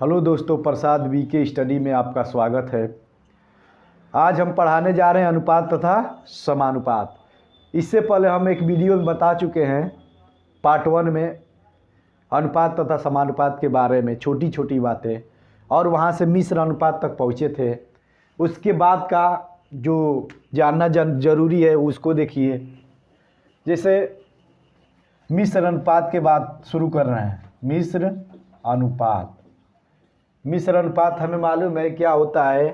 Hello दोस्तों, प्रसाद VK study में आपका स्वागत है। आज हम पढ़ाने जा रहे हैं अनुपात तथा समानुपात। इससे पहले हम एक वीडियो में बता चुके हैं पार्ट 1 में अनुपात तथा समानुपात के बारे में छोटी छोटी बातें, और वहाँ से मिश्र अनुपात तक पहुँचे थे। उसके बाद का जो जानना जरूरी है उसको देखिए। जैसे मिश्र अनुपात के बाद शुरू कर रहे हैं। मिश्र अनुपात हमें मालूम है क्या होता है।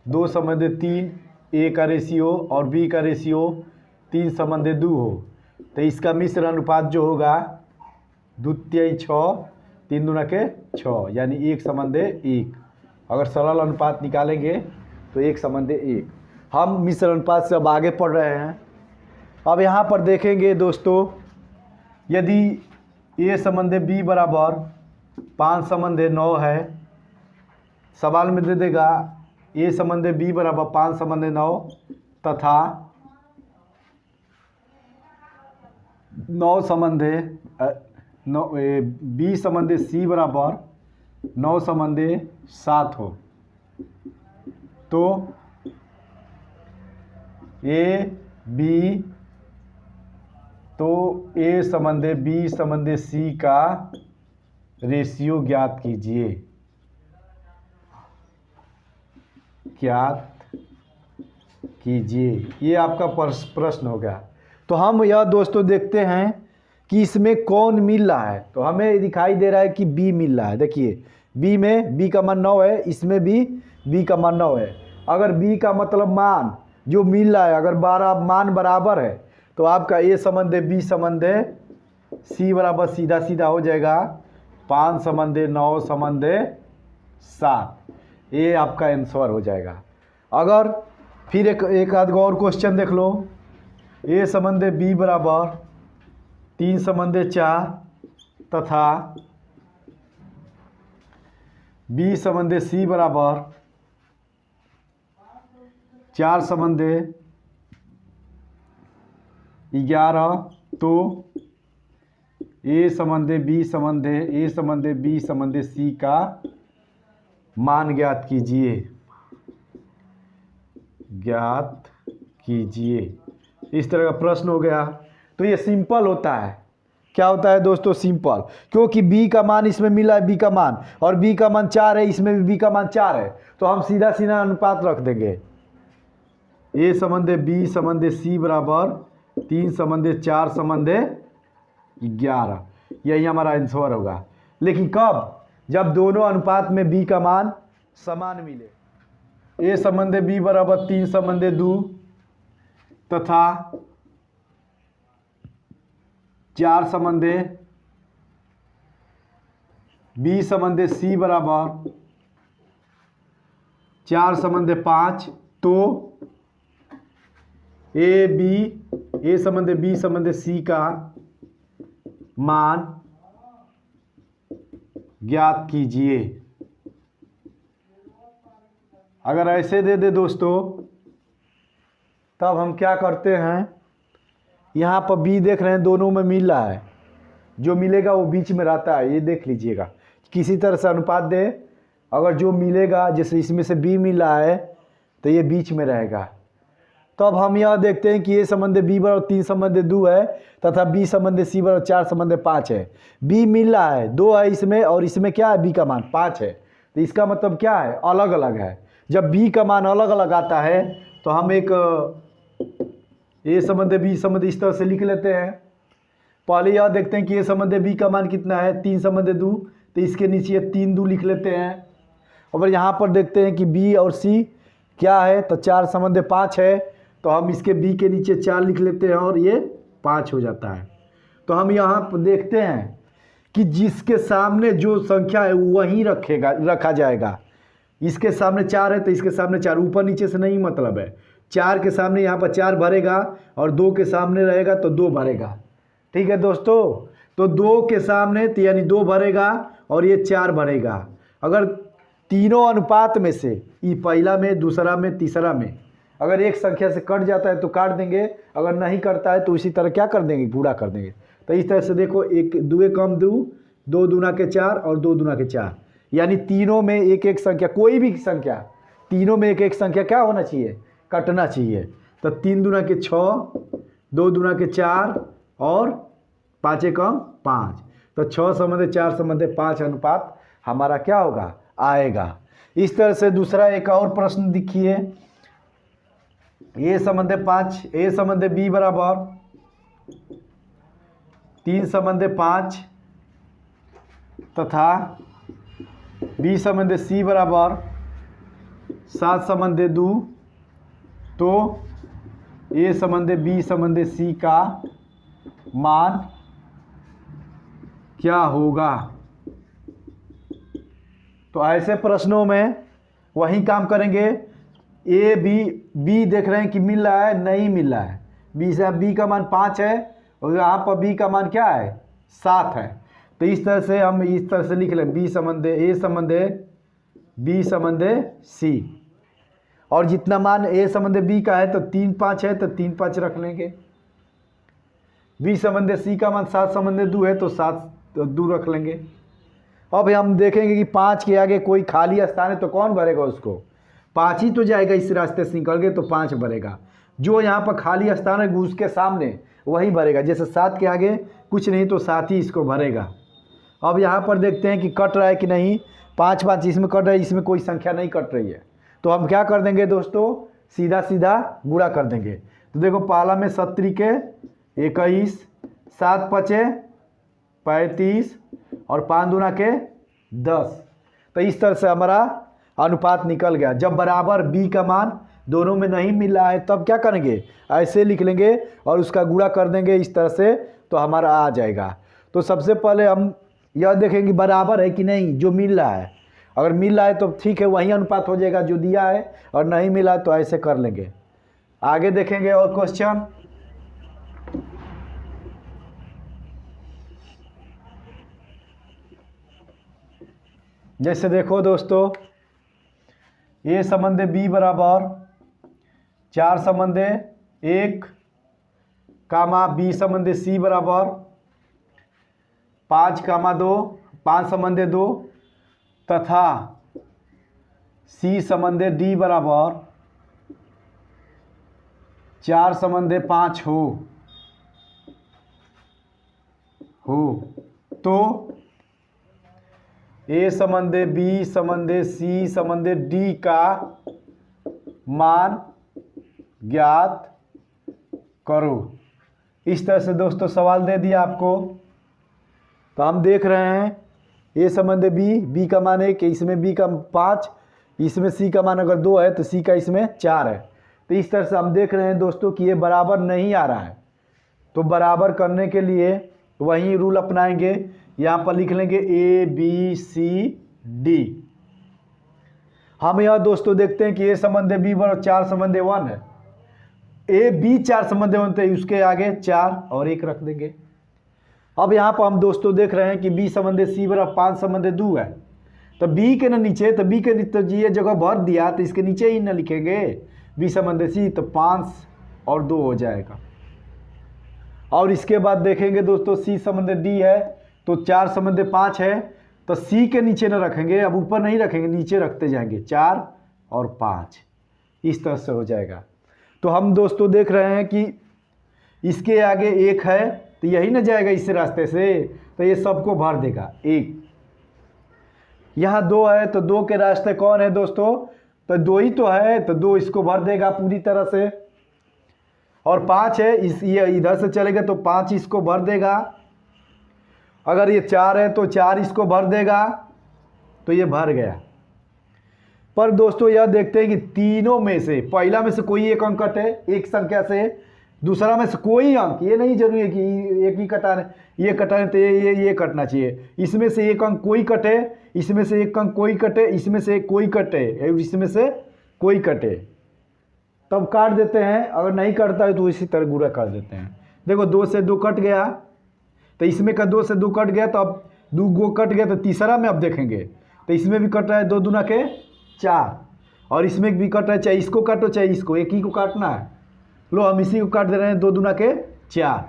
2:3, ए का रेशियो और बी का रेशियो 3:2 हो तो इसका मिश्र अनुपात जो होगा 2/6, 3×6 यानी 1:1। अगर सरल अनुपात निकालेंगे तो 1:1। हम मिश्र अनुपात से अब आगे पढ़ रहे हैं। अब यहाँ पर देखेंगे दोस्तों, यदि a/b बराबर 5:9 है, सवाल में दे देगा a/b बराबर 5:9 तथा b/c बराबर 9/7 हो तो a/b/c का रेशियो ज्ञात कीजिए। ये आपका प्रश्न हो गया। तो हम यह दोस्तों देखते हैं कि इसमें कौन मिल रहा है। तो हमें दिखाई दे रहा है कि b मिल रहा है। देखिए b में b का मान 9 है, इसमें भी b का मान 9 है। अगर b का मतलब मान जो मिल रहा है अगर मान बराबर है तो आपका a/b/c बराबर सीधा सीधा हो जाएगा 5:9:7। ये आपका आंसर हो जाएगा। अगर फिर एक आध और क्वेश्चन देख लो। a/b बराबर 3/4 तथा b/c बराबर 4/11 तो a/b/c का मान ज्ञात कीजिए। इस तरह का प्रश्न हो गया। तो ये सिंपल होता है। क्या होता है दोस्तों? सिंपल, क्योंकि b का मान इसमें मिला है, b का मान, और b का मान 4 है, इसमें भी b का मान 4 है, तो हम सीधा सीधा अनुपात रख देंगे। a/b/c बराबर 3/4/11। यही हमारा आंसर होगा। लेकिन कब? जब दोनों अनुपात में b का मान समान मिले। a/b बराबर 3/2 तथा 4/, b/c बराबर 4/5 तो a/b/c का मान ज्ञात कीजिए। अगर ऐसे दे दे दोस्तों तब हम क्या करते हैं, यहाँ पर b देख रहे हैं दोनों में मिल रहा है, जो मिलेगा वो बीच में रहता है। ये देख लीजिएगा, किसी तरह से अनुपात दे, अगर जो मिलेगा जैसे इसमें से b मिल रहा है तो ये बीच में रहेगा। तो अब हम यह देखते हैं कि a/b बराबर 3/2 है तथा b/c बराबर 4/5 है। b मिल रहा है, 2 है इसमें, और इसमें क्या है, b का मान 5 है। तो इसका मतलब क्या है, अलग अलग है। जब b का मान अलग अलग आता है तो हम एक a/b इस तरह से लिख लेते हैं। पहले यह देखते हैं कि a/b का मान कितना है, 3/2, तो इसके नीचे 3 2 लिख लेते हैं। और यहाँ पर देखते हैं कि b और c क्या है, तो 4/5 है, तो हम इसके b के नीचे 4 लिख लेते हैं और ये 5 हो जाता है। तो हम यहाँ पर देखते हैं कि जिसके सामने जो संख्या है वहीं रखा जाएगा। इसके सामने 4 है तो इसके सामने 4, ऊपर नीचे से नहीं मतलब है। 4 के सामने यहाँ पर 4 भरेगा और 2 के सामने रहेगा तो 2 भरेगा। ठीक है दोस्तों, तो 2 के सामने तो यानी 2 भरेगा और ये 4 भरेगा। अगर तीनों अनुपात में से ये पहला में, दूसरा में, तीसरा में अगर एक संख्या से कट जाता है तो काट देंगे, अगर नहीं कटता है तो इसी तरह क्या कर देंगे, गुणा कर देंगे। तो इस तरह से देखो, 1 2 कम 2, 2 दूना के 4 और 2 दूना के 4, यानी तीनों में एक एक संख्या, कोई भी संख्या तीनों में एक एक संख्या क्या होना चाहिए, कटना चाहिए। तो 3 दूना के 6, 2 दूना के 4 और 5 एकम 5। तो 6 संबंध 4 संबंध 5 अनुपात हमारा क्या होगा, आएगा। इस तरह से दूसरा एक और प्रश्न देखिए, ए संबंध 5, ए संबंध बी बराबर 3 संबंध 5 तथा बी संबंध सी बराबर 7 संबंध 2। तो ए संबंध बी संबंध सी का मान क्या होगा। तो ऐसे प्रश्नों में वही काम करेंगे। ए बी देख रहे हैं कि मिल रहा है, नहीं मिल रहा है। बी का मान 5 है और यहाँ पर बी का मान क्या है, 7 है। तो इस तरह से हम इस तरह से लिख लें, बी संबंध ए संबंध बी संबंध सी। और जितना मान ए संबंध बी का है तो 3 5 है तो 3 5 रख लेंगे। बी संबंध सी का मान 7 संबंध 2 है तो 7 2 रख लेंगे। अब हम देखेंगे कि 5 के आगे कोई खाली स्थान है तो कौन भरेगा उसको, 5 ही तो जाएगा, इस रास्ते से निकल गए तो 5 भरेगा। जो यहाँ पर खाली स्थान है उसके सामने वही भरेगा। जैसे 7 के आगे कुछ नहीं तो 7 ही इसको भरेगा। अब यहाँ पर देखते हैं कि कट रहा है कि नहीं। 5 5 इसमें कट रहा है, इसमें कोई संख्या नहीं कट रही है। तो हम क्या कर देंगे दोस्तों, सीधा सीधा गुणा कर देंगे। तो देखो पहला में 7 के 21, 7 5 35 और 5 दूना के 10। तो इस तरह से हमारा अनुपात निकल गया। जब बराबर बी का मान दोनों में नहीं मिल रहा है तब क्या करेंगे, ऐसे लिख लेंगे और उसका गुणा कर देंगे इस तरह से, तो हमारा आ जाएगा। तो सबसे पहले हम यह देखेंगे बराबर है कि नहीं, जो मिल रहा है। अगर मिल रहा है तो ठीक है, वही अनुपात हो जाएगा जो दिया है, और नहीं मिला तो ऐसे कर लेंगे। आगे देखेंगे और क्वेश्चन। जैसे देखो दोस्तों, ए संबंध बी बराबर 4 संबंध 1 कामा बी संबंध सी बराबर 5 कामा 2 5 संबंध 2 तथा सी संबंध डी बराबर 4 संबंध 5 हो तो ए संबंध बी संबंध सी संबंध डी का मान ज्ञात करो। इस तरह से दोस्तों सवाल दे दिया आपको। तो हम देख रहे हैं ए संबंध बी का मान 1, इसमें बी का 5, इसमें सी का मान अगर 2 है तो सी का इसमें 4 है। तो इस तरह से हम देख रहे हैं दोस्तों कि ये बराबर नहीं आ रहा है। तो बराबर करने के लिए वही रूल अपनाएंगे। यहाँ पर लिख लेंगे ए बी सी डी। हम यह दोस्तों देखते हैं कि ए संबंध बी बराबर 4 संबंध 1 है। ए बी 4 संबंध 1 तो उसके आगे 4 और 1 रख देंगे। अब यहाँ पर हम दोस्तों देख रहे हैं कि बी संबंध सी बराबर 5 संबंध 2 है। तो बी के न नीचे, तो बी के नीचे ये जगह भर दिया तो इसके नीचे ही न लिखेंगे बी संबंध सी, तो 5 और 2 हो जाएगा। और इसके बाद देखेंगे दोस्तों सी संबंध डी है तो 4 संबंध 5 है। तो सी के नीचे न रखेंगे, अब ऊपर नहीं रखेंगे, नीचे रखते जाएंगे 4 और 5, इस तरह से हो जाएगा। तो हम दोस्तों देख रहे हैं कि इसके आगे 1 है तो यही ना जाएगा इस रास्ते से, तो ये सबको भर देगा 1। यहाँ 2 है तो 2 के रास्ते कौन है दोस्तों, तो 2 ही तो है, तो 2 इसको भर देगा पूरी तरह से। और 5 है, ये इधर से चलेगा तो 5 इसको भर देगा। अगर ये 4 है तो 4 इसको भर देगा, तो ये भर गया। पर दोस्तों यह देखते हैं कि तीनों में से पहला में से कोई एक अंक कटे एक संख्या से, दूसरा में से कोई अंक, ये नहीं जरूरी है कि एक ही कटाने, ये कटाने तो ये कटना चाहिए। इसमें से एक अंक कोई कटे, इसमें से एक अंक कोई कटे, इसमें से कोई कटे, इसमें से कोई कटे, तब काट देते हैं। अगर नहीं कटता है तो इसी तरह गुणा कर देते हैं। देखो 2 से 2 कट गया, तो इसमें का 2 से 2 कट गया, तो अब 2 गो कट गया, तो तीसरा में अब देखेंगे तो इसमें भी कट रहा है 2 दूना के 4, और इसमें भी कट रहा है, चाहे इसको काटो चाहे इसको, एक ही को काटना है। लो हम इसी को काट दे रहे हैं 2 दूना के 4।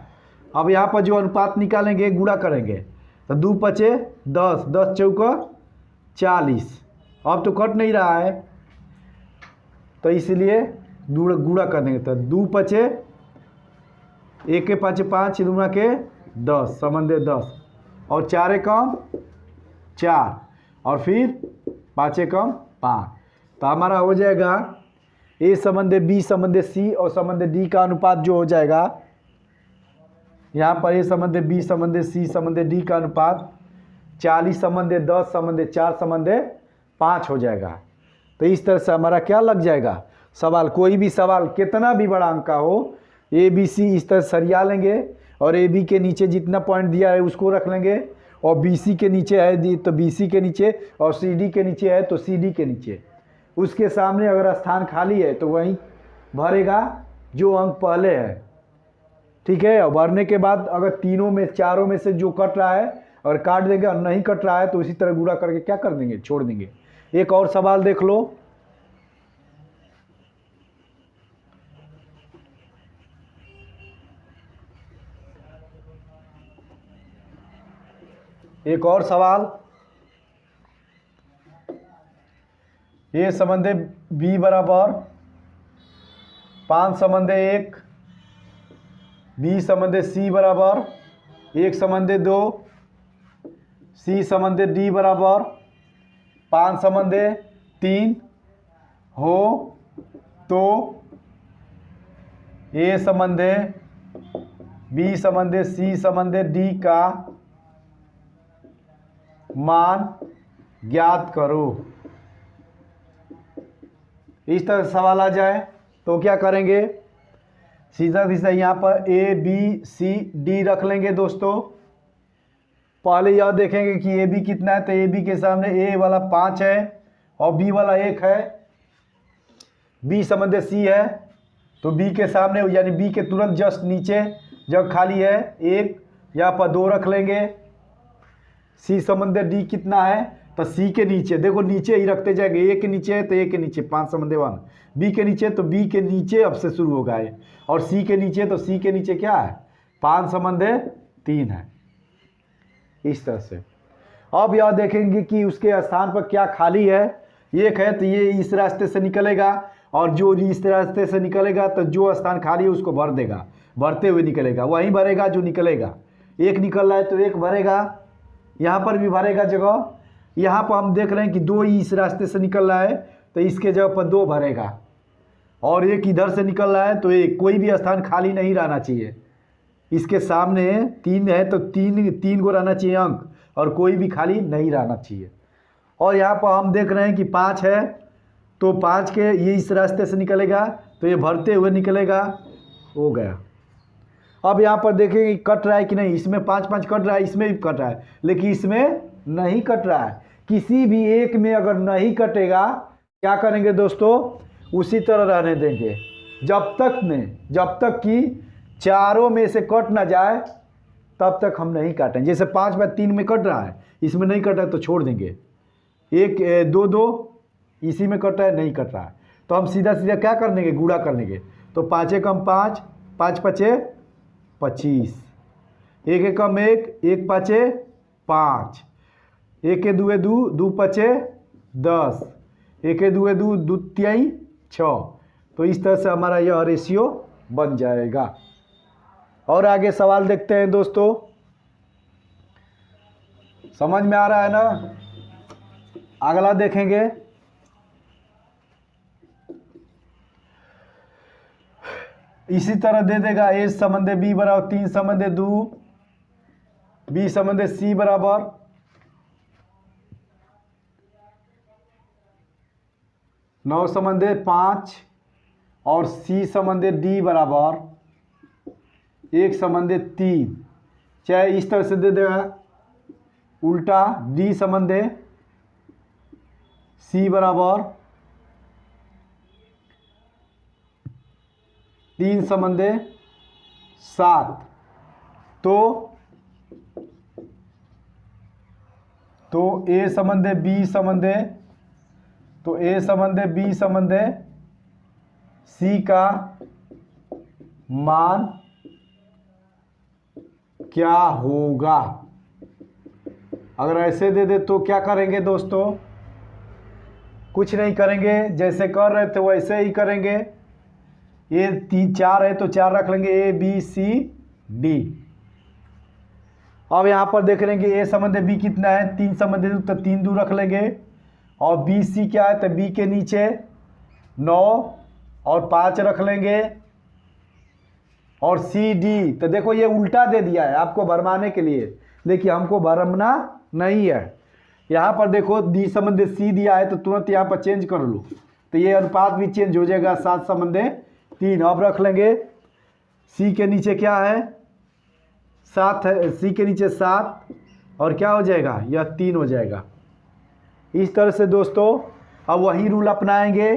अब यहाँ पर जो अनुपात निकालेंगे गुणा करेंगे, तो 2 5 10, 10 चौका 40। अब तो कट नहीं रहा है, तो इसलिए गुणा कर देंगे। तो 2 पचे 1 के 5 5, दूना के 10 समंदे 10, और 4 कम 4, और फिर 5 कम 5। तो हमारा हो जाएगा ए समंदे बी समंदे सी और समंदे डी का अनुपात जो हो जाएगा, यहाँ पर ए समंदे बी समंदे सी समंदे डी का अनुपात 40 समंदे 10 समंदे 4 समंदे 5 हो जाएगा। तो इस तरह से हमारा क्या लग जाएगा सवाल। कोई भी सवाल कितना भी बड़ा अंक का हो, ए बी सी इस तरह सरिया लेंगे, और ए बी के नीचे जितना पॉइंट दिया है उसको रख लेंगे, और बी सी के नीचे है तो बी सी के नीचे, और सी डी के नीचे है तो सी डी के नीचे। उसके सामने अगर स्थान खाली है तो वहीं भरेगा जो अंक पहले है, ठीक है। और भरने के बाद अगर तीनों में चारों में से जो कट रहा है और काट देंगे, और नहीं कट रहा है तो इसी तरह गुणा करके क्या कर देंगे, छोड़ देंगे। एक और सवाल देख लो। एक और सवाल, ए समंदे बी बराबर 5 समंदे 1, बी समंदे सी बराबर 1 समंदे 2, सी समंदे डी बराबर 5 समंदे 3 हो तो ए समंदे बी समंदे सी समंदे डी का मान ज्ञात करो। इस तरह सवाल आ जाए तो क्या करेंगे, सीधा सीधा यहाँ पर ए बी सी डी रख लेंगे दोस्तों। पहले यह देखेंगे कि ए बी कितना है, तो ए बी के सामने ए वाला 5 है और बी वाला 1 है। बी समंदे सी है तो बी के सामने यानी बी के तुरंत जस्ट नीचे जब खाली है 1, यहाँ पर 2 रख लेंगे। सी समंदे डी कितना है, तो सी के नीचे देखो नीचे ही रखते जाएंगे, ए के नीचे है तो ए के नीचे 5 समंदे 1, बी के नीचे तो बी के नीचे अब से शुरू होगा ये, और सी के नीचे तो सी के नीचे क्या है 5 समंदे 3 है। इस तरह से अब यह देखेंगे कि उसके स्थान पर क्या खाली है, 1 है तो ये इस रास्ते से निकलेगा, और जो इस रास्ते से निकलेगा तो जो स्थान खाली है उसको भर देगा, भरते हुए निकलेगा, वहीं भरेगा जो निकलेगा। 1 निकल रहा है तो 1 भरेगा, यहाँ पर भी भरेगा जगह। यहाँ पर हम देख रहे हैं कि 2 ही इस रास्ते से निकल रहा है तो इसके जगह पर 2 भरेगा, और 1 इधर से निकल रहा है तो 1, कोई भी स्थान खाली नहीं रहना चाहिए। इसके सामने 3 है तो 3 को रहना चाहिए अंक, और कोई भी खाली नहीं रहना चाहिए। और यहाँ पर हम देख रहे हैं कि 5 है तो 5 के ये इस रास्ते से निकलेगा तो ये भरते हुए निकलेगा, हो गया। अब यहाँ पर देखेंगे कट रहा है कि नहीं, इसमें 5 5 कट रहा है, इसमें भी कट रहा है, लेकिन इसमें नहीं कट रहा है। किसी भी एक में अगर नहीं कटेगा क्या करेंगे दोस्तों, उसी तरह रहने देंगे जब तक कि चारों में से कट ना जाए तब तक हम नहीं काटेंगे। जैसे 5 में 3 में कट रहा है, इसमें नहीं कट रहा है तो छोड़ देंगे। 1 2 2 इसी में कट रहा है, नहीं कट रहा है तो हम सीधा सीधा क्या कर देंगे, गुणा कर देंगे। तो 5 कम 5, 5 5 25, 1 कम 1, 1 5 5, 1 2 2, 2 5 10, 1 2 2, 2 3 6। तो इस तरह से हमारा यह रेशियो बन जाएगा। और आगे सवाल देखते हैं दोस्तों, समझ में आ रहा है ना। अगला देखेंगे, इसी तरह दे देगा ए समंदे बी बराबर 3 समंदे 2, बी समंदे सी बराबर 9 समंदे 5, और सी समंदे डी बराबर 1 समंदे 3। चाहे इस तरह से दे देगा उल्टा, डी समंदे सी बराबर 3 समंदे 7। तो ए समंदे बी समंदे, तो ए समंदे बी समंदे सी का मान क्या होगा। अगर ऐसे दे दे तो क्या करेंगे दोस्तों, कुछ नहीं करेंगे, जैसे कर रहे थे वैसे ही करेंगे। ये 4 है तो 4 रख लेंगे, ए बी सी डी। अब यहाँ पर देख लेंगे ए संबंध बी कितना है, 3 संबंध तो 3 दूर रख लेंगे। और बी सी क्या है, तो बी के नीचे 9 और 5 रख लेंगे। और सी डी, तो देखो ये उल्टा दे दिया है आपको भरमाने के लिए, लेकिन हमको भरमना नहीं है। यहाँ पर देखो डी संबंध सी दिया है तो तुरंत यहाँ पर चेंज कर लो, तो ये अनुपात भी चेंज हो जाएगा, 7 संबंध 3। अब रख लेंगे सी के नीचे क्या है, 7 है, सी के नीचे 7 और क्या हो जाएगा, यह 3 हो जाएगा। इस तरह से दोस्तों अब वही रूल अपनाएंगे।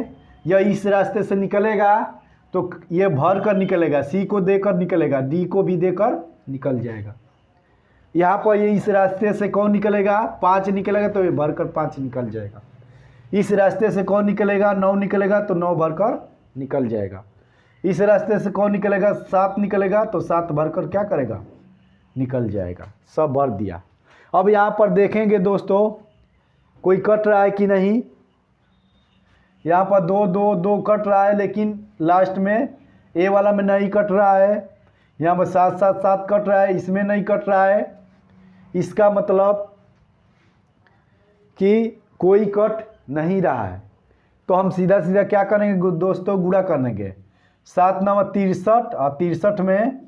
यह इस रास्ते से निकलेगा तो ये भर कर निकलेगा, सी को देकर निकलेगा, डी को भी देकर निकल जाएगा। यहाँ पर ये इस रास्ते से कौन निकलेगा, 5 निकलेगा तो ये भर कर 5 निकल जाएगा। इस रास्ते से कौन निकलेगा, 9 निकलेगा तो 9 भर कर निकल जाएगा। इस रास्ते से कौन निकलेगा, 7 निकलेगा तो 7 भर कर क्या करेगा, निकल जाएगा। सब भर दिया। अब यहाँ पर देखेंगे दोस्तों कोई कट रहा है कि नहीं। यहाँ पर 2 2 2 कट रहा है, लेकिन लास्ट में ए वाला में नहीं कट रहा है। यहाँ पर 7 7 7 कट रहा है, इसमें नहीं कट रहा है। इसका मतलब कि कोई कट नहीं रहा है, तो हम सीधा सीधा क्या करेंगे दोस्तों, गुणा करेंगे। 7 9 63 और 63 में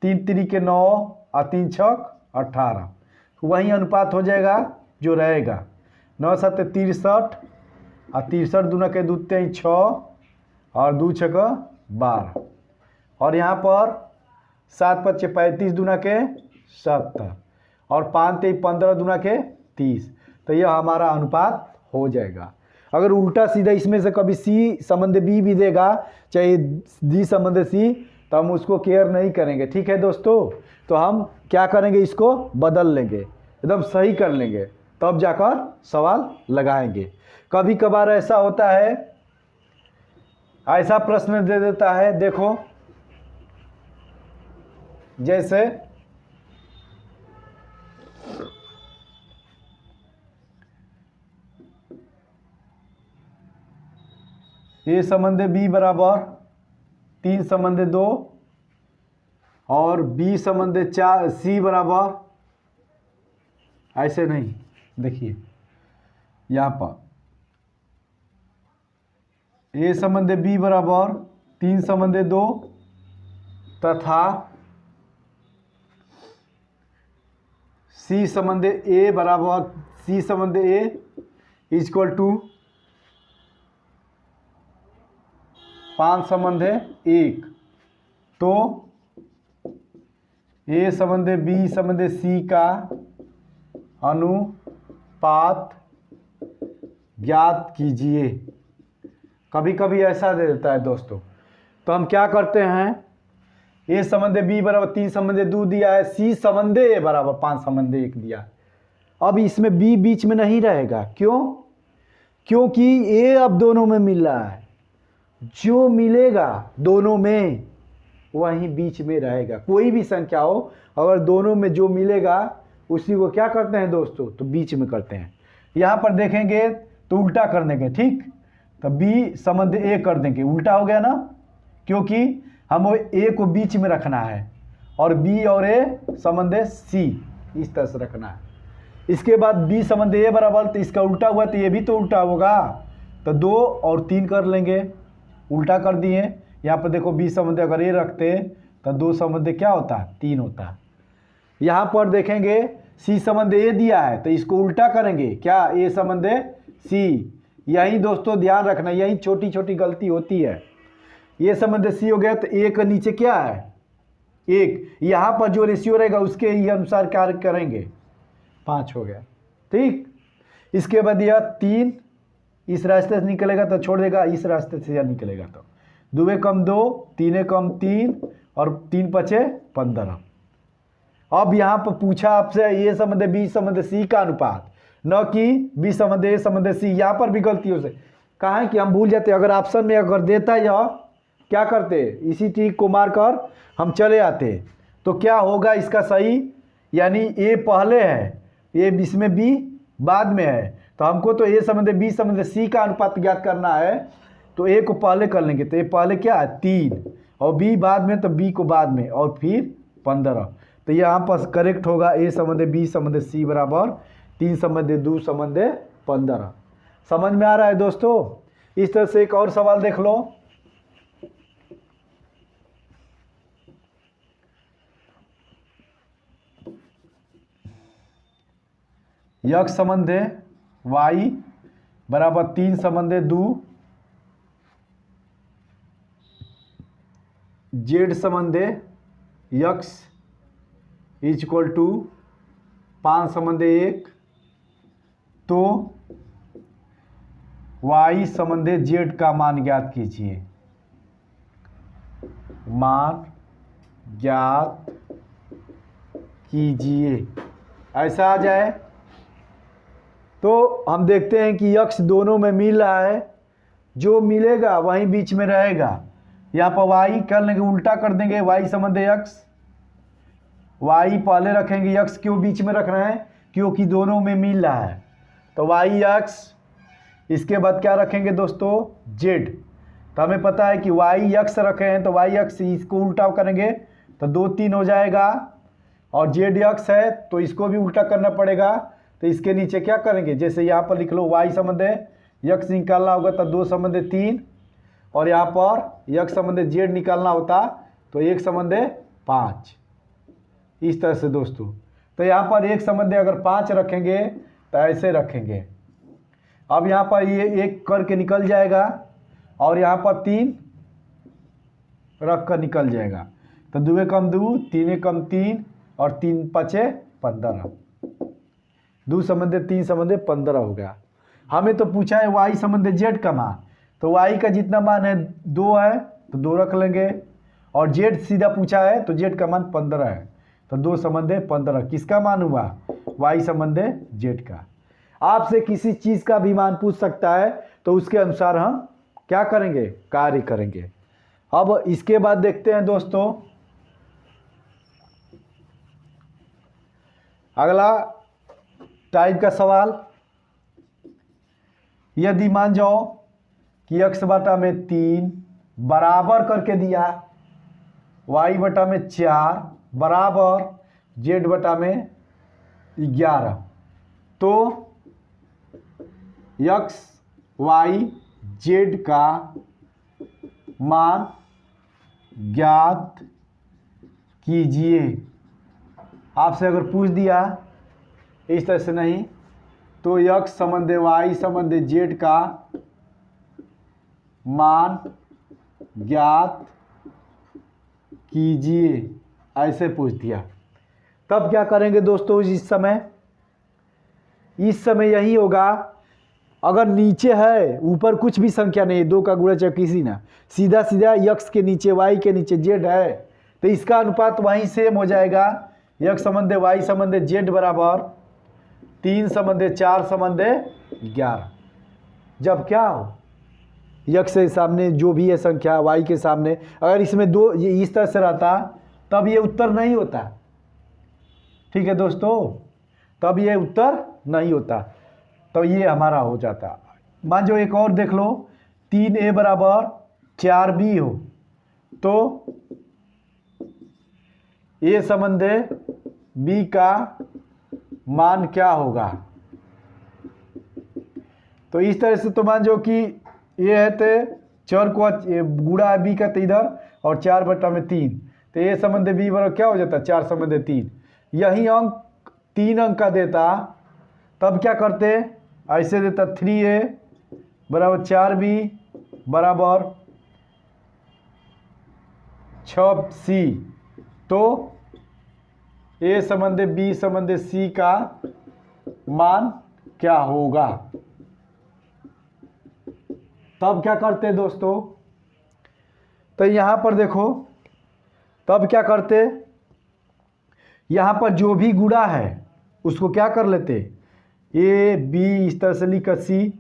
3 3 9 और 3 6 18, वही अनुपात हो जाएगा जो रहेगा। 9 7 63 और 63 दूना के 2 3 6 और 2 6 12। और यहाँ पर 7 5 35 दूना के 70 और 5 3 15 दूना के 30, तो यह हमारा अनुपात हो जाएगा। अगर उल्टा सीधा इसमें से कभी सी संबंध बी भी देगा, चाहे डी संबंध सी, तो हम उसको केयर नहीं करेंगे। ठीक है दोस्तों, तो हम क्या करेंगे, इसको बदल लेंगे, एकदम सही कर लेंगे, तब जाकर सवाल लगाएंगे। कभी कभार ऐसा होता है, ऐसा प्रश्न दे देता है, देखो जैसे ए संबंध बी बराबर 3 संबंध 2 और बी संबंध 4, सी बराबर, ऐसे नहीं, देखिए यहाँ पर ए संबंध बी बराबर 3 संबंध 2 तथा सी संबंध ए बराबर, सी संबंध ए इक्वल टू 5 संबंध 1, तो ए संबंध बी संबंध सी का अनुपात ज्ञात कीजिए। कभी कभी ऐसा दे देता है दोस्तों, तो हम क्या करते हैं, ए संबंध बी बराबर 3 संबंध 2 दिया है, सी संबंध ए बराबर 5 संबंध 1 दिया है। अब इसमें बी बीच में नहीं रहेगा, क्यों, क्योंकि ए अब दोनों में मिल रहा है, जो मिलेगा दोनों में वहीं बीच में रहेगा। कोई भी संख्या हो, अगर दोनों में जो मिलेगा उसी को क्या करते हैं दोस्तों, तो बीच में करते हैं। यहाँ पर देखेंगे तो उल्टा कर देंगे, ठीक, तो बी संबंध ए कर देंगे, उल्टा हो गया ना, क्योंकि हम ए को बीच में रखना है और बी और ए संबंध सी इस तरह से रखना है। इसके बाद बी संबंध ए बराबर, तो इसका उल्टा हुआ तो ये भी तो उल्टा होगा, तो 2 और 3 कर लेंगे, उल्टा कर दिए। यहाँ पर देखो बी संबंध अगर ए रखते तो 2 संबंध क्या होता है, 3 होता है। यहाँ पर देखेंगे सी संबंध ए दिया है तो इसको उल्टा करेंगे, क्या, ए संबंध सी। यही दोस्तों ध्यान रखना, यही छोटी छोटी गलती होती है। ये संबंध सी हो गया तो ए के नीचे क्या है, 1, यहाँ पर जो रेशियो रहेगा उसके ही अनुसार कार्य करेंगे, 5 हो गया, ठीक। इसके बाद यह 3 इस रास्ते से निकलेगा तो छोड़ देगा, इस रास्ते से यह निकलेगा तो 2 कम 2, 3 कम 3 और 3 5 15। अब यहाँ पर पूछा आपसे ए संबंध बी संबंध सी का अनुपात, न कि बी संबंध ए संबंध सी। यहाँ पर भी गलती हो सकती, कहाँ है कि हम भूल जाते, अगर ऑप्शन में अगर देता यह क्या करते, इसी ट्रिक को मारकर हम चले आते, तो क्या होगा इसका सही, यानी ए पहले है, ए इसमें बी बाद में है, तो हमको तो ए संबंध बी संबंध सी का अनुपात ज्ञात करना है। तो ए को पहले कर लेंगे, तो ए पहले क्या है 3 और बी बाद में, तो बी को बाद में और फिर 15। तो यहाँ पर करेक्ट होगा ए संबंध बी संबंध सी बराबर 3 संबंध 2 संबंध 15। समझ में आ रहा है दोस्तों? इस तरह से एक और सवाल देख लो। यक्स संबंध वाई बराबर 3 संबंध 2, जेड संबंध यक्स इज इक्वल टू 5 संबंध 1, तो वाई संबंध जेड का मान ज्ञात कीजिए। मान ज्ञात कीजिए, ऐसा आ जाए तो हम देखते हैं कि यक्स दोनों में मिल रहा है, जो मिलेगा वहीं बीच में रहेगा। यहाँ पर वाई कर लेंगे, उल्टा कर देंगे, वाई संबंध यक्स, वाई पहले रखेंगे, यक्स क्यों बीच में रख रहे हैं? क्योंकि दोनों में मिल रहा है। तो वाई यक्स, इसके बाद क्या रखेंगे दोस्तों? जेड। तो हमें पता है कि वाई यक्स रखे हैं, तो वाई यक्स इसको उल्टा करेंगे तो 2 3 हो जाएगा, और जेड यक्स है तो इसको भी उल्टा करना पड़ेगा। तो इसके नीचे क्या करेंगे, जैसे यहाँ पर लिख लो वाई संबंध यक्स निकालना होगा तो 2 संबंध 3, और यहाँ पर यक्स संबंध जेड निकालना होता तो 1 संबंध 5। इस तरह से दोस्तों, तो यहाँ पर 1 संबंध अगर 5 रखेंगे तो ऐसे रखेंगे। अब यहाँ पर ये 1 करके निकल जाएगा, और यहाँ पर 3 रख कर निकल जाएगा। तो 2 कम 2, 3 कम 3 और 3 5 15, 2 संबंध 3 संबंध 15 हो गया। हमें तो पूछा है वाई संबंध जेड का मान, तो वाई का जितना मान है 2 है तो 2 रख लेंगे, और जेड सीधा पूछा है तो जेड का मान 15 है, तो 2 संबंध 15 किसका मान हुआ? वाई संबंध जेड का। आपसे किसी चीज़ का भी मान पूछ सकता है, तो उसके अनुसार हम क्या करेंगे? कार्य करेंगे। अब इसके बाद देखते हैं दोस्तों अगला टाइप का सवाल। यदि मान जाओ कि x बटा में 3 बराबर करके दिया y बटा में 4 बराबर z बटा में 11, तो x y z का मान ज्ञात कीजिए। आपसे अगर पूछ दिया इस तरह से नहीं, तो x संबंध y संबंध z का मान ज्ञात कीजिए, ऐसे पूछ दिया, तब क्या करेंगे दोस्तों? इस समय यही होगा। अगर नीचे है, ऊपर कुछ भी संख्या नहीं है, 2 का गुणा चाहे किसी ना, सीधा सीधा x के नीचे y के नीचे z है, तो इसका अनुपात वहीं सेम हो जाएगा। x संबंध y संबंध z बराबर 3 संबंध 4 संबंध 11। जब क्या हो, x के सामने जो भी है संख्या y के सामने, अगर इसमें 2 ये इस तरह से रहता तब ये उत्तर नहीं होता। ठीक है दोस्तों, तब ये उत्तर नहीं होता, तो ये हमारा हो जाता। मान जो एक और देख लो, 3a बराबर 4b हो, तो a संबंध b का मान क्या होगा? तो इस तरह से तो मान जो कि ये है तो चर को गुणा है b का, तो इधर और 4 बटा में 3, तो a संबंध b बराबर क्या हो जाता? 4 संबंध 3। यही अंक 3 अंक का देता, तब क्या करते? ऐसे देता 3a बराबर 4b बराबर 6c, तो a संबंध b संबंध c का मान क्या होगा? तब क्या करते दोस्तों? तो यहाँ पर देखो, तब क्या करते? यहाँ पर जो भी गुणा है उसको क्या कर लेते? a b इस तरह से लिख c,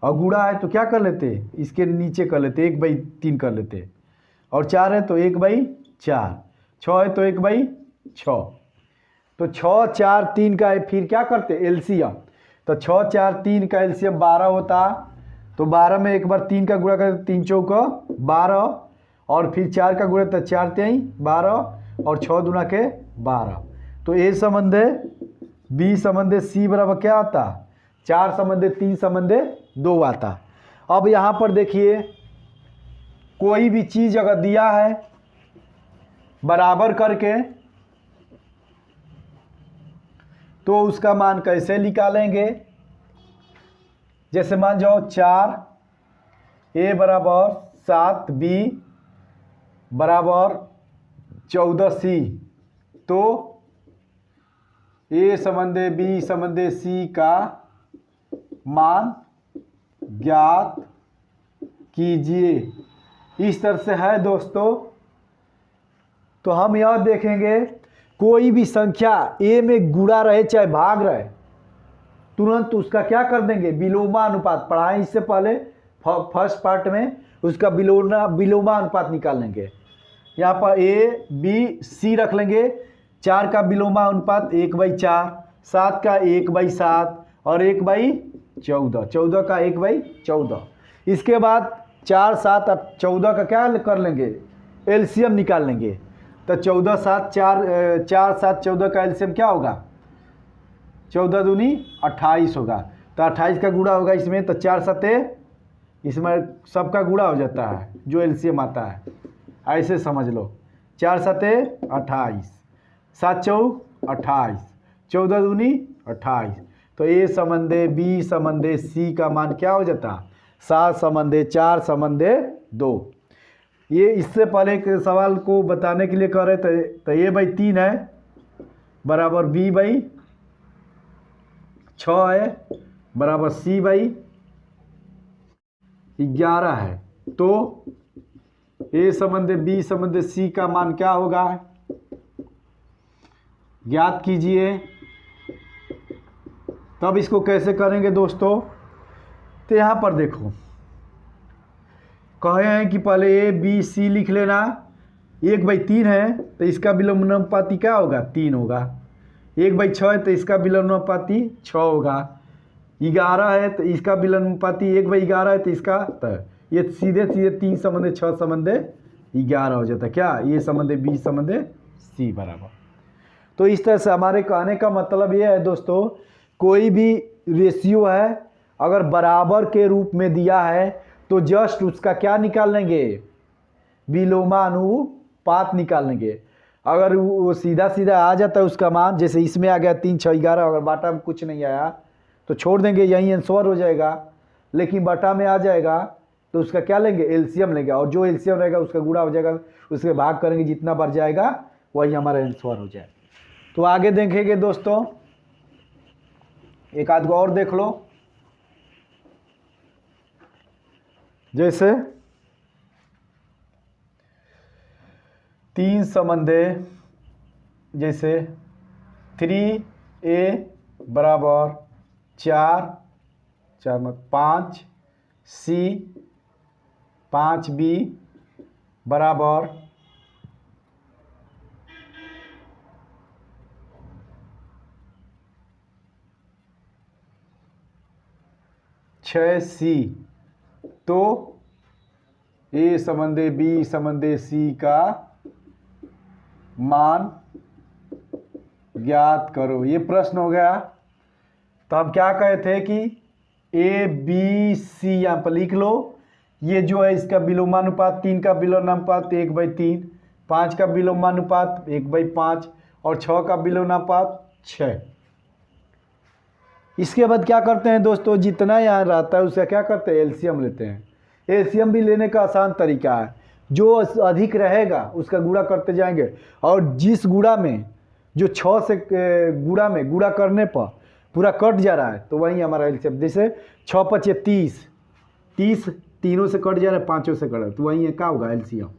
और गुणा है तो क्या कर लेते? इसके नीचे कर लेते, 1/3 कर लेते, और 4 है तो 1/4, 6 है तो 1/6। तो 6 4 3 का फिर क्या करते एलसीएम। तो 6 4 3 का एलसीएम 12 होता। तो 12 में एक बार 3 का गुणा करते 3 चौका 12 और फिर 4 का गुणा तो 4 3 12 और 6 दूना के 12। तो ए संबंधे बी संबंधे सी बराबर क्या आता 4 संबंधे 3 संबंधे 2 आता। अब यहाँ पर देखिए कोई भी चीज़ अगर दिया है बराबर करके तो उसका मान कैसे निकालेंगे। जैसे मान जाओ 4 ए बराबर 7 बी बराबर 14 सी। तो ए संबंधे बी संबंधे सी का मान ज्ञात कीजिए। इस तरह से है दोस्तों। तो हम यह देखेंगे कोई भी संख्या ए में गुणा रहे चाहे भाग रहे तुरंत उसका क्या कर देंगे विलोमानुपात। पढ़ाएं इससे पहले फर्स्ट पार्ट में उसका विलोमानुपात निकाल लेंगे। यहाँ पर ए बी सी रख लेंगे। 4 का विलोमानुपात 1/4, 7 का 1/7 और 1/14, 14 का 1/14। इसके बाद 4 7 14 का क्या कर लेंगे एलसीएम निकाल लेंगे। तो 14 7 4 7 14 का एलसीएम क्या होगा 14 दूनी 28 होगा। तो 28 का गुणा होगा इसमें। तो 4 7 इसमें सबका गुणा हो जाता है जो एलसीएम आता है। ऐसे समझ लो 4 7 28 7 4 28 14 दूनी 28। तो ए संबंधे बी संबंधे सी का मान क्या हो जाता 7 संबंधे 4 संबंधे 2। ये इससे पहले के सवाल को बताने के लिए कह रहे थे। तो A/3 है बराबर B/6 है बराबर C/11 है। तो ए संबंधे बी संबंधे सी का मान क्या होगा ज्ञात कीजिए। तब इसको कैसे करेंगे दोस्तों। तो यहाँ पर देखो कहे हैं कि पहले ए बी सी लिख लेना। 1/3 है तो इसका विलोमानुपाती क्या होगा 3 होगा। 1/6 है तो इसका विलोमानुपाती 6 होगा। 11 है तो इसका विलोमानुपाती 1/11 है तो इसका तो ये सीधे सीधे 3 संबंधे 6 संबंधे 11 हो जाता है क्या ये संबंधे बी संबंधे सी बराबर। तो इस तरह से हमारे कहने का मतलब ये है दोस्तों कोई भी रेशियो है अगर बराबर के रूप में दिया है तो जस्ट उसका क्या निकाल लेंगे विलोमानुपात निकाल लेंगे। अगर वो सीधा सीधा आ जाता है उसका मान जैसे इसमें आ गया 3 6 11 अगर बाटा में कुछ नहीं आया तो छोड़ देंगे यहीं आंसर हो जाएगा। लेकिन बाटा में आ जाएगा तो उसका क्या लेंगे एलसीएम लेंगे और जो एलसीएम रहेगा उसका गुणा हो जाएगा उसके भाग करेंगे जितना बढ़ जाएगा वही हमारा आंसर हो जाए। तो आगे देखेंगे दोस्तों एक आध को और देख लो। जैसे 3 संबंधे जैसे 3A बराबर 4 5 C 5B बराबर 6C। तो ए संबंधे बी संबंधे सी का मान ज्ञात करो। ये प्रश्न हो गया। तो हम क्या कहे थे कि ए बी सी यहाँ पर लिख लो। ये जो है इसका विलोमानुपात 3 का विलोमानुपात 1/3, 5 का विलोमानुपात 1/5 और 6 का विलोमानुपात 6। इसके बाद क्या करते हैं दोस्तों जितना यहाँ रहता है उसका क्या करते हैं एलसीएम लेते हैं। एलसीएम भी लेने का आसान तरीका है जो अधिक रहेगा उसका गुणा करते जाएंगे और जिस गुणा में जो 6 से गुणा में गुणा करने पर पूरा कट जा रहा है तो वही हमारा एलसीएम। जैसे 6 5 30 30 तीनों से कट जा रहा है 5 से कट रहा है तो वही क्या होगा एलसीएम।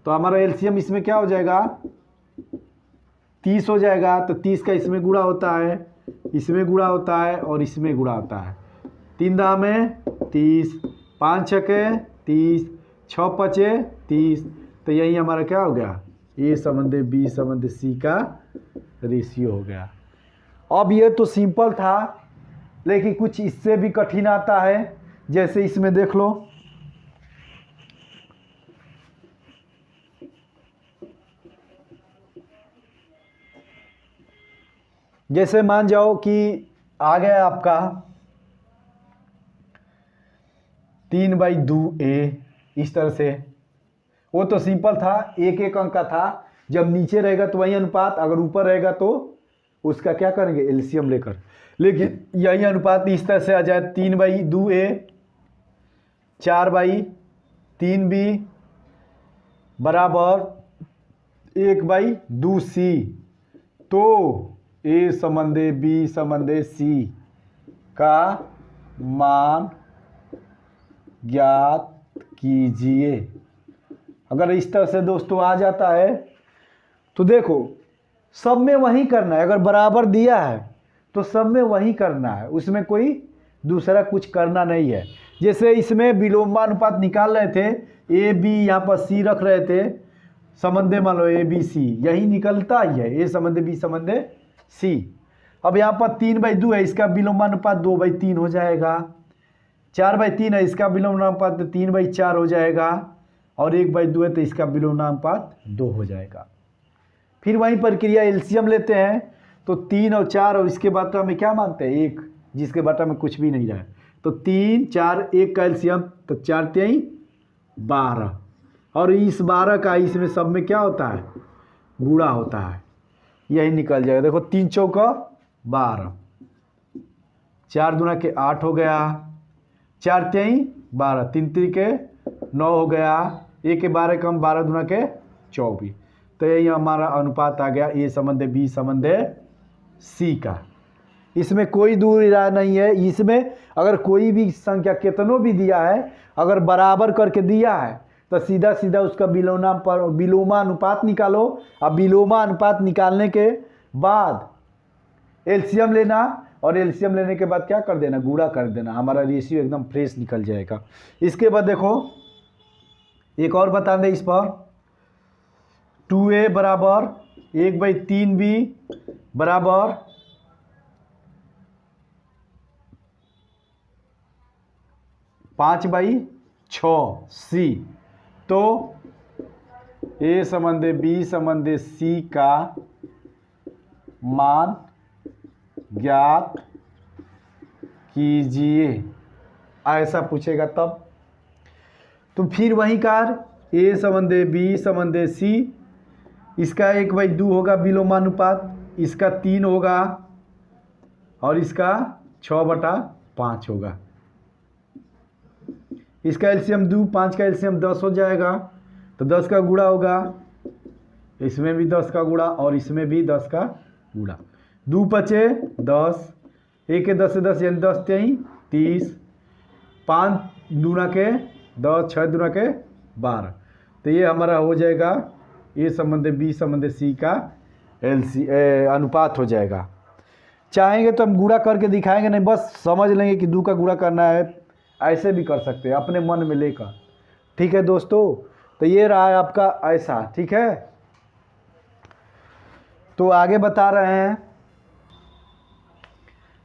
तो हमारा एलसीएम इसमें क्या हो जाएगा 30 हो जाएगा। तो 30 का इसमें गुणा होता है इसमें गुणा होता है और इसमें गुणा होता है। 3 दाम में 30 5 छके 30 6 5 30। तो यही हमारा क्या हो गया ए संबंधे बी संबंधे सी का रेशियो हो गया। अब ये तो सिंपल था, लेकिन कुछ इससे भी कठिन आता है। जैसे इसमें देख लो, जैसे मान जाओ कि आ गया आपका 3/2a, इस तरह से। वो तो सिंपल था, एक एक अंक का था। जब नीचे रहेगा तो वही अनुपात, अगर ऊपर रहेगा तो उसका क्या करेंगे, एलसीएम लेकर। लेकिन यही अनुपात इस तरह से आ जाए, 3/2a 4/3b बराबर 1/2c। तो a संबंधे b संबंधे c का मान ज्ञात कीजिए। अगर इस तरह से दोस्तों आ जाता है तो देखो सब में वही करना है। अगर बराबर दिया है तो सब में वही करना है, उसमें कोई दूसरा कुछ करना नहीं है। जैसे इसमें विलोमानुपात निकाल रहे थे, ए बी यहाँ पर सी रख रहे थे, संबंधे मान लो ए बी सी, यही निकलता ही है, ए संबंधे बी संबंधे सी। अब यहाँ पर 3/2 है, इसका विलोमानुपात 2/3 हो जाएगा। 4/3 है, इसका विलोमानुपात 3/4 हो जाएगा। और 1/2 है तो इसका विलोमानुपात 2 हो जाएगा। फिर वही प्रक्रिया, एलसीएम लेते हैं तो 3 और 4, और इसके बाटा में क्या मानते हैं 1, जिसके बाटा में कुछ भी नहीं रहा है। तो 3 4 1 का एलसीएम, तो 4 3 12, और इस 12 का इसमें सब में क्या होता है, गुणा होता है, यही निकल जाएगा। देखो 3 चौका 12, 4 दूना के 8 हो गया, 4 3 12, 3 3 के 9 हो गया, 1 के 12 कम, 12 दूना के 24। तो यही हमारा अनुपात आ गया ए संबंधे बी संबंधे सी का। इसमें कोई दूर राय नहीं है। इसमें अगर कोई भी संख्या कितनों भी दिया है, अगर बराबर करके दिया है तो सीधा सीधा उसका विलोमानुपात निकालो। अब विलोमानुपात निकालने के बाद एलसीएम लेना, और एलसीएम लेने के बाद क्या कर देना, गुणा कर देना, हमारा रेशियो एकदम फ्रेश निकल जाएगा। इसके बाद देखो एक और बता दें इस पर, 2a बराबर 1/3b बराबर 5/6c। तो a संबंधे b संबंधे c का मान ज्ञात कीजिए, ऐसा पूछेगा तब। तो फिर वही कार्य, a संबंधे b संबंधे c, इसका 1/2 होगा विलोमानुपात, इसका 3 होगा, और इसका 6/5 होगा। इसका एलसीएम 2, 5 का एलसीएम 10 हो जाएगा, तो 10 का गुणा होगा, इसमें भी 10 का गुणा और इसमें भी 10 का गुणा। 2 पचे 10, 1 के 10 से 10 यानी 10 3 30, 5 दूना के 10, 6 दूना के 12। तो ये हमारा हो जाएगा ए संबंधे बी संबंधे सी का अनुपात हो जाएगा। चाहेंगे तो हम गुणा करके दिखाएंगे, नहीं बस समझ लेंगे कि 2 का गुणा करना है, ऐसे भी कर सकते हैं अपने मन में लेकर। ठीक है दोस्तों, तो ये रहा है आपका ऐसा। ठीक है, तो आगे बता रहे हैं।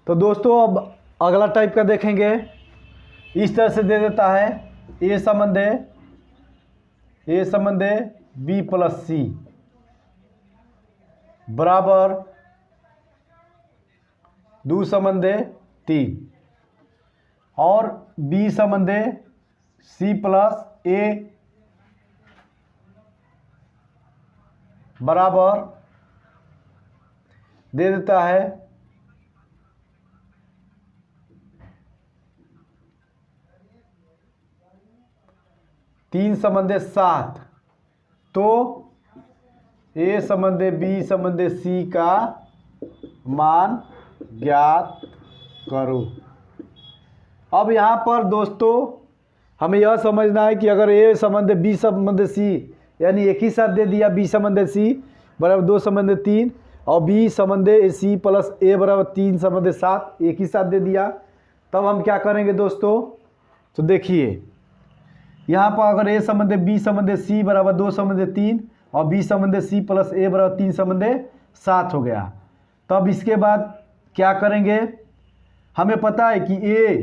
तो दोस्तों अब अगला टाइप का देखेंगे। इस तरह से दे देता है, ए संबंधे बी प्लस सी बराबर 2 संबंधे 3, और बी संबंधे सी प्लस ए बराबर दे देता है 3 संबंधे 7। तो ए संबंधे बी संबंधे सी का मान ज्ञात करो। अब यहाँ पर दोस्तों हमें यह समझना है कि अगर ए संबंधे बी संबंधे सी, यानी एक ही साथ दे दिया बी संबंधे सी बराबर 2 संबंधे 3, और बी संबंधे सी प्लस ए बराबर 3 संबंधे 7 एक ही साथ दे दिया, तब हम क्या करेंगे दोस्तों। तो देखिए यहाँ पर अगर ए संबंधे बी संबंधे सी बराबर 2 संबंधे 3 और बी संबंधे सी प्लस ए बराबर 3 संबंधे 7 हो गया। तब इसके बाद क्या करेंगे, हमें पता है कि a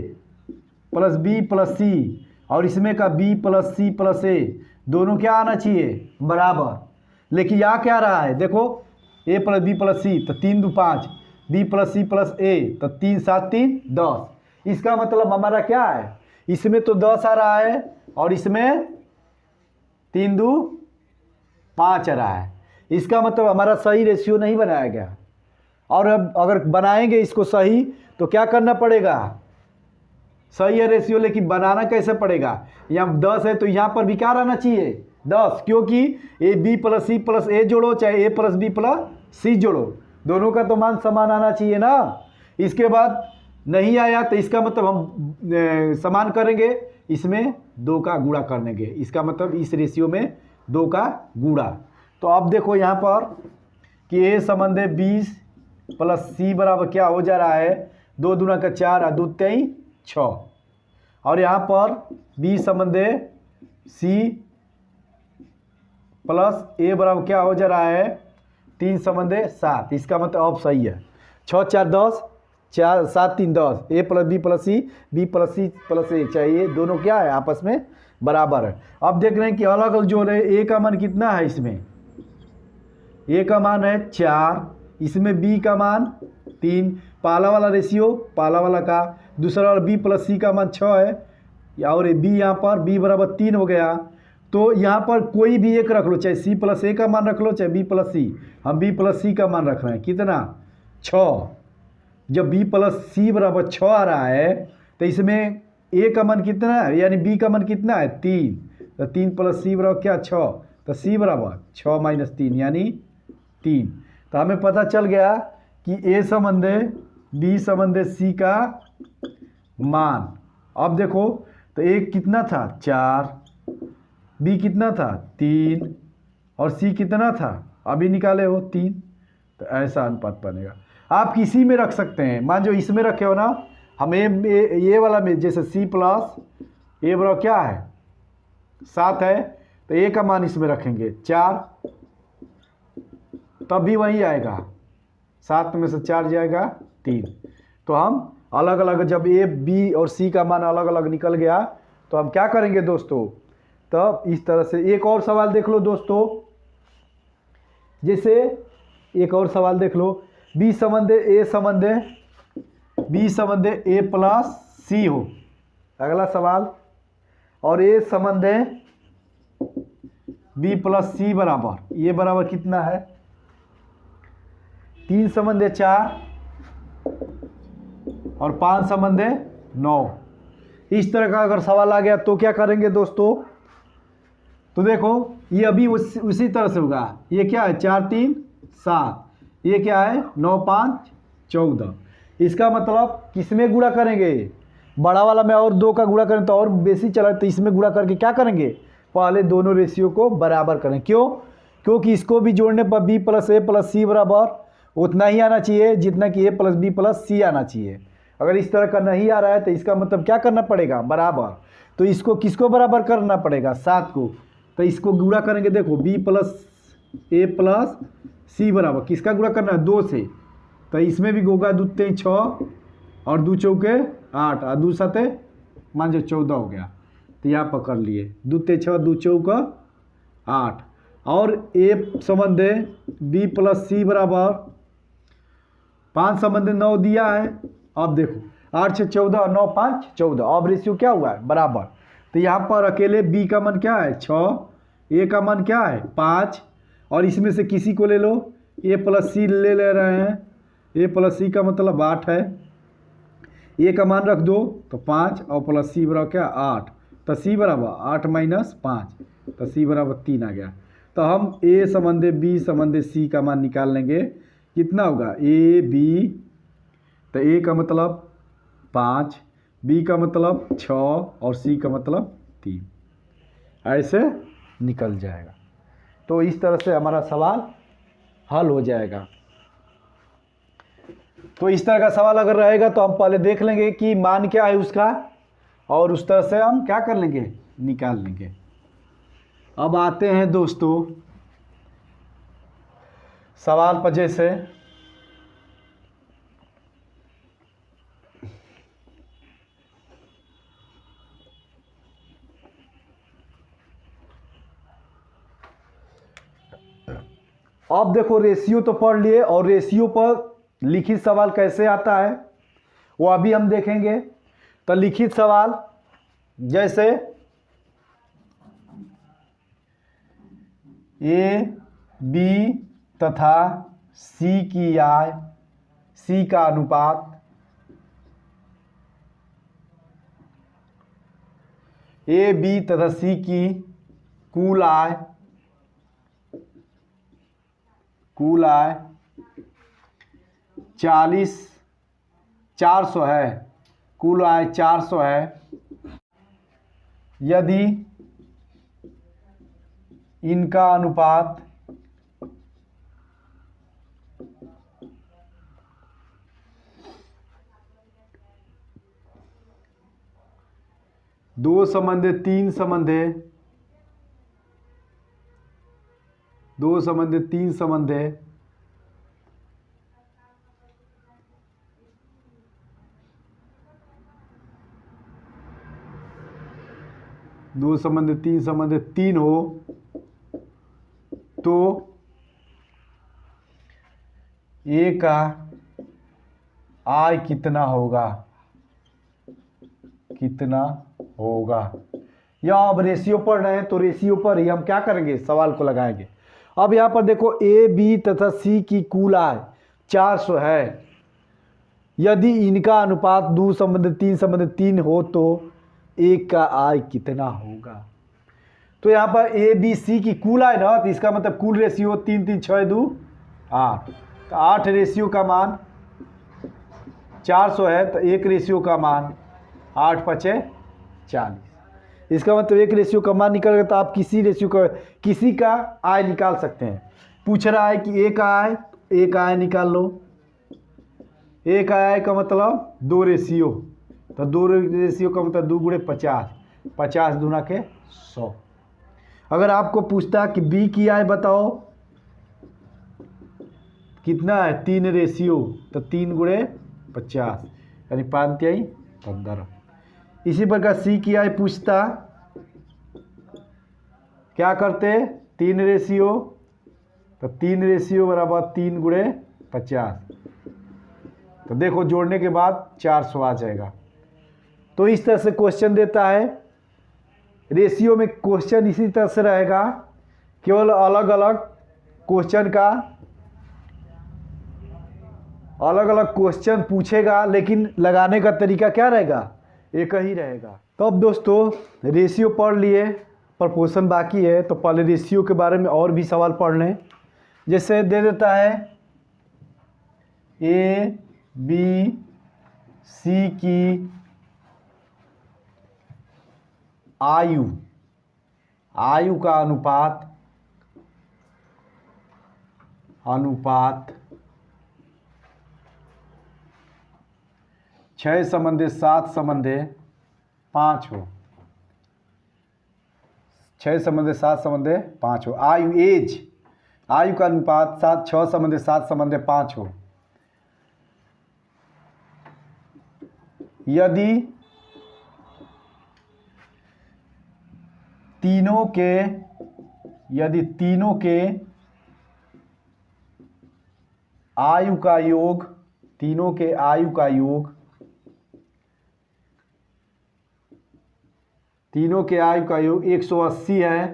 प्लस बी प्लस सी और इसमें का b प्लस सी प्लस ए दोनों क्या आना चाहिए, बराबर। लेकिन यहाँ क्या रहा है, देखो a प्लस बी प्लस सी तो 3 2 5, b प्लस सी प्लस ए तो 3 7 3 10। इसका मतलब हमारा क्या है, इसमें तो 10 आ रहा है और इसमें 3 2 5 आ रहा है। इसका मतलब हमारा सही रेशियो नहीं बनाया गया। और अब अगर बनाएंगे इसको सही तो क्या करना पड़ेगा, सही है रेशियो, लेकिन बनाना कैसे पड़ेगा। यहाँ 10 है तो यहाँ पर भी क्या रहना चाहिए 10, क्योंकि A B plus C plus A जोड़ो चाहे A plus B plus C जोड़ो, दोनों का तो मान समान आना चाहिए ना। इसके बाद नहीं आया तो इसका मतलब हम समान करेंगे, इसमें 2 का गुणा कर देंगे। इसका मतलब इस रेशियो में 2 का गुणा। तो अब देखो यहाँ पर कि ए संबंध 20 प्लस सी बराबर क्या हो जा रहा है, 2 दूना का 4 और 2 3 6। और यहाँ पर बी संबंध सी प्लस ए बराबर क्या हो जा रहा है, 3 संबंध 7। इसका मतलब अब सही है, 6 4 10, 4 7 3 10, A plus B plus C plus A चाहिए, दोनों क्या है आपस में बराबर है। अब देख रहे हैं कि अलग अलग जो है ए का मान कितना है, इसमें ए का मान है 4, इसमें बी का मान 3, पहला वाला रेशियो पहला वाला का, दूसरा वाला बी प्लस सी का मान 6 है और बी यहाँ पर बी बराबर 3 हो गया। तो यहाँ पर कोई भी एक रख लो, चाहे सी प्लस ए का मान रख लो चाहे बी प्लस सी, हम बी प्लस सी का मान रख रहे हैं कितना 6। जब बी प्लस सी बराबर 6 आ रहा है तो इसमें ए का मान कितना है, यानी बी का मान कितना है 3, तो 3 प्लस सी बराबर क्या 6, तो सी बराबर 6 माइनस 3 यानी 3। तो हमें पता चल गया कि ए संबंध बी संबंध सी का मान। अब देखो तो ए कितना था 4, बी कितना था 3 और सी कितना था अभी निकाले हो 3। तो ऐसा अनुपात बनेगा। आप किसी में रख सकते हैं, मान जो इसमें रखे हो ना, हम ए वाला में जैसे सी प्लस ए बराबर क्या है 7 है तो ए का मान इसमें रखेंगे 4, तब भी वही आएगा, 7 में से 4 जाएगा 3। तो हम अलग अलग जब ए बी और सी का मान अलग अलग निकल गया तो हम क्या करेंगे दोस्तों, तब इस तरह से एक और सवाल देख लो दोस्तों। जैसे एक और सवाल देख लो, बी संबंध ए प्लस सी हो, अगला सवाल, और ए संबंध बी प्लस सी बराबर, ये बराबर कितना है 3 संबंध 4 और 5 संबंध 9। इस तरह का अगर सवाल आ गया तो क्या करेंगे दोस्तों, तो देखो ये अभी उसी तरह से होगा। ये क्या है 4 3 7, ये क्या है 9 5 14। इसका मतलब किसमें गुणा करेंगे, बड़ा वाला में और 2 का गुणा करें तो और बेसी चला, तो इसमें गुणा करके क्या करेंगे, पहले दोनों रेशियो को बराबर करें। क्यों, क्योंकि इसको भी जोड़ने पर बी प्लस ए प्लस सी बराबर उतना ही आना चाहिए जितना कि ए प्लस बी प्लस सी आना चाहिए। अगर इस तरह का नहीं आ रहा है तो इसका मतलब क्या करना पड़ेगा, बराबर। तो इसको किसको बराबर करना पड़ेगा 7 को, तो इसको गुणा करेंगे। देखो बी प्लस ए प्लस सी बराबर किसका गुणा करना है 2 से, तो इसमें भी होगा 2 3 6 और 2 चौके 8 और 2 7 मान जो 14 हो गया। तो यहाँ पर कर लिए 2 3 6 2 चौका 8 और ए संबंध बी प्लस सी बराबर 5 संबंध 9 दिया है। अब देखो 8 6 14 और 9 5 14, अब रेशियो क्या हुआ है बराबर। तो यहाँ पर अकेले बी का मान क्या है 6, ए का मान क्या है 5 और इसमें से किसी को ले लो, ए प्लस सी ले रहे हैं, ए प्लस सी का मतलब 8 है, ए का मान रख दो तो 5 और प्लस सी बराबर क्या 8, तो सी बराबर 8 माइनस 5, तो सी बराबर 3 आ गया। तो हम ए संबंध बी संबंध सी का मान निकाल लेंगे, कितना होगा ए बी, तो ए का मतलब 5, बी का मतलब 6 और सी का मतलब 3, ऐसे निकल जाएगा। तो इस तरह से हमारा सवाल हल हो जाएगा। तो इस तरह का सवाल अगर रहेगा तो हम पहले देख लेंगे कि मान क्या है उसका, और उस तरह से हम क्या कर लेंगे निकाल लेंगे। अब आते हैं दोस्तों सवाल पर जैसे अब देखो रेशियो तो पढ़ लिए, और रेशियो पर लिखित सवाल कैसे आता है वो अभी हम देखेंगे। तो लिखित सवाल जैसे ए बी तथा सी की आय, सी का अनुपात, ए बी तथा सी की कुल आय, 400 है, कुल आय 400 है। यदि इनका अनुपात 2:3 संबंध है, दो संबंध 3 हो तो ए का आय कितना होगा। या अब रेशियो पढ़ रहे हैं तो रेशियो पर ही हम क्या करेंगे, सवाल को लगाएंगे। अब यहाँ पर देखो ए बी तथा सी की कुल आय 400 है। यदि इनका अनुपात 2:3 हो तो एक का आय कितना होगा। तो यहाँ पर ए बी सी की कुल आय ना, तो इसका मतलब कुल रेशियो 3 3 6 2 8, तो 8 रेशियो का मान 400 है, तो एक रेशियो का मान 8 5 40। इसका मतलब एक रेशियो का मान निकल गया। तो आप किसी का आय निकाल सकते हैं। पूछ रहा है कि एक आय निकाल लो। एक आय का मतलब 2 रेशियो, तो 2 रेशियो का मतलब 2 × 50, 50 दूना के 100। अगर आपको पूछता कि बी की आय बताओ कितना है, 3 रेशियो, तो 3 × 50 यानी 5 × 15। इसी प्रकार सी की आय पूछता, क्या करते, 3 रेशियो, तो 3 रेशियो बराबर 3 × 50, तो देखो जोड़ने के बाद 400 आ जाएगा। तो इस तरह से क्वेश्चन देता है। रेशियो में क्वेश्चन इसी तरह से रहेगा, केवल अलग अलग क्वेश्चन पूछेगा, लेकिन लगाने का तरीका क्या रहेगा, एक ही रहेगा। तो अब दोस्तों रेशियो पढ़ लिए, प्रपोर्शन बाकी है, तो पहले रेशियो के बारे में और भी सवाल पढ़ लें। जैसे दे देता है ए बी सी की आयु का अनुपात 6 संबंध 7 संबंध 5 हो। 6 संबंध 7 संबंध 5 हो। आयु का अनुपात 6 संबंध 7 संबंध 5 हो। यदि तीनों के आयु का योग 180 है,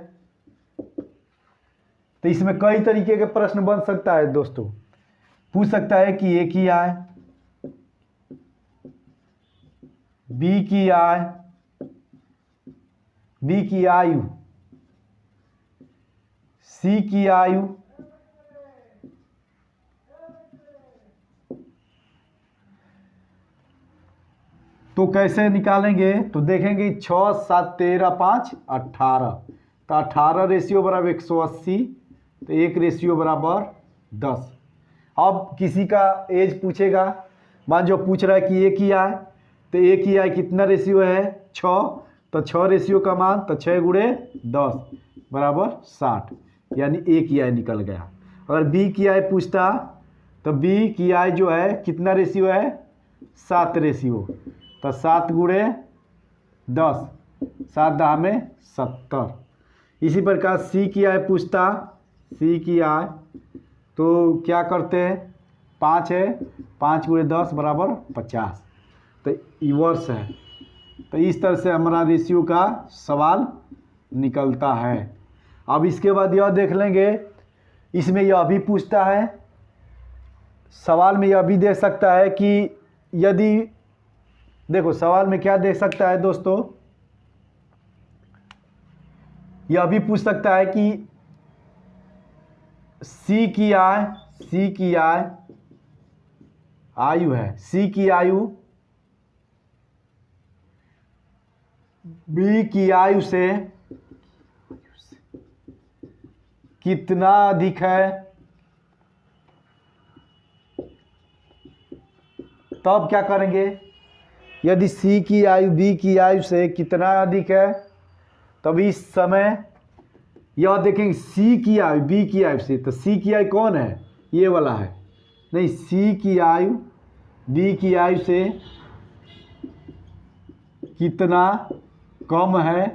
तो इसमें कई तरीके के प्रश्न बन सकता है दोस्तों। पूछ सकता है कि ए की आय, बी की आयु, सी की आयु, तो कैसे निकालेंगे, तो देखेंगे 6 7 13 5 18, तो 18 रेशियो बराबर 180, तो 1 रेशियो बराबर 10। अब किसी का एज पूछेगा, मान जो पूछ रहा है कि ए की आय, तो ए की आय कितना रेशियो है, 6, तो 6 रेशियो का मान, तो 6 × 10 बराबर 60, यानी ए की आय निकल गया। अगर बी की आय पूछता तो बी की आय जो है कितना रेशियो है, 7 रेशियो। तो 7 गुणे 10, 7 दहा में 70। इसी प्रकार सी की आय पूछता, सी की आय तो क्या करते हैं, 5 है, 5 गुणे 10 बराबर 50। तो इवर्स है। तो इस तरह से हमारा रेशियो का सवाल निकलता है। अब इसके बाद यह देख लेंगे, इसमें यह भी पूछता है, सवाल में यह भी दे सकता है कि यदि, देखो सवाल में क्या दे सकता है दोस्तों, यह भी पूछ सकता है कि सी की आय आयु है, सी की आयु बी की आयु से कितना अधिक है, तब क्या करेंगे, यदि सी की आयु बी की आयु से कितना अधिक है, तब इस समय यह देखेंगे सी की आयु बी की आयु से, तो सी की आयु कौन है, ये वाला है, नहीं, सी की आयु बी की आयु से कितना कम है,